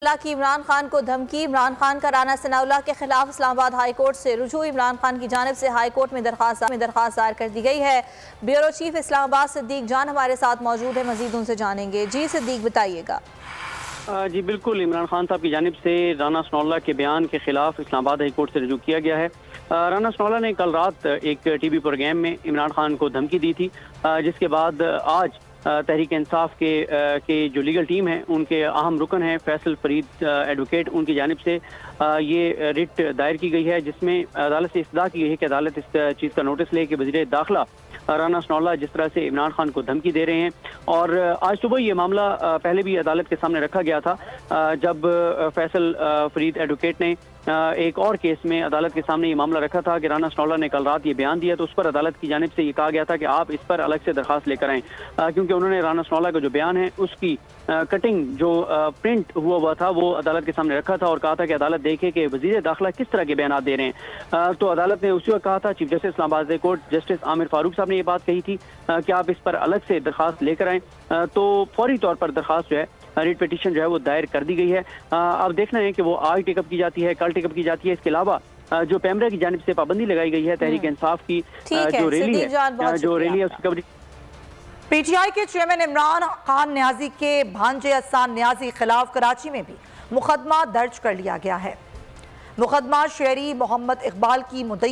की इमरान खान को धमकी। इमरान खान का राना सनाउल्लाह के खिलाफ इस्लामाबाद हाई कोर्ट से रुजू। इमरान खान की जानिब से हाई कोर्ट में दरखास्त दायर कर दी गई है। ब्यूरो चीफ इस्लामाबाद सिद्दीक जान हमारे साथ मौजूद है, मजीद उनसे जानेंगे। जी सिद्दीक, बताइएगा। जी बिल्कुल, इमरान खान साहब की जानिब से राना सनाउल्लाह के बयान के खिलाफ इस्लामाबाद हाई कोर्ट से रुजू किया गया है। राना सनाउल्लाह ने कल रात एक टीवी प्रोग्राम में इमरान खान को धमकी दी थी, जिसके बाद आज तहरीक इंसाफ के जो लीगल टीम है उनके अहम रुकन हैं फैसल फरीद एडवोकेट, उनकी जानिब से ये रिट दायर की गई है, जिसमें अदालत से इस्तदा की गई है कि अदालत इस चीज़ का नोटिस ले कि वज़ीर दाखिला राना सनाउल्लाह जिस तरह से इमरान खान को धमकी दे रहे हैं। और आज सुबह ये मामला पहले भी अदालत के सामने रखा गया था, जब फैसल फरीद एडवोकेट ने एक और केस में अदालत के सामने ये मामला रखा था कि राना सनाउल्लाह ने कल रात ये बयान दिया, तो उस पर अदालत की जानिब से ये कहा गया था कि आप इस पर अलग से दरखास्त लेकर आएँ, क्योंकि उन्होंने राना सनाउल्लाह का जो बयान है उसकी कटिंग जो प्रिंट हुआ था वो अदालत के सामने रखा था और कहा था कि अदालत देखे कि वज़ीर दाखिला किस तरह के बयान दे रहे हैं। तो अदालत ने उसी वक्त कहा था, chief justice Islamabad high court justice Aamir Farooq साहब ने ये बात कही थी कि आप इस पर अलग से दरखास्त लेकर आएँ। तो फौरी तौर पर दरखास्त जो है, रिट पिटीशन जो है वो दायर कर दी गई है। अब देखना है कि वो आज टेकअप की जाती है, कल टेकअप की जाती है। इसके अलावा जो पैमरा की जानिब से पाबंदी लगाई गई है तहरीक इंसाफ की जो रैली है उसकी कवरेज। पीटीआई के चेयरमैन इमरान खान न्याजी के भांजे अहसान न्याजी खिलाफ कराची में भी मुकदमा दर्ज कर लिया गया है। मुकदमा शहरी मोहम्मद इकबाल की मुद्दत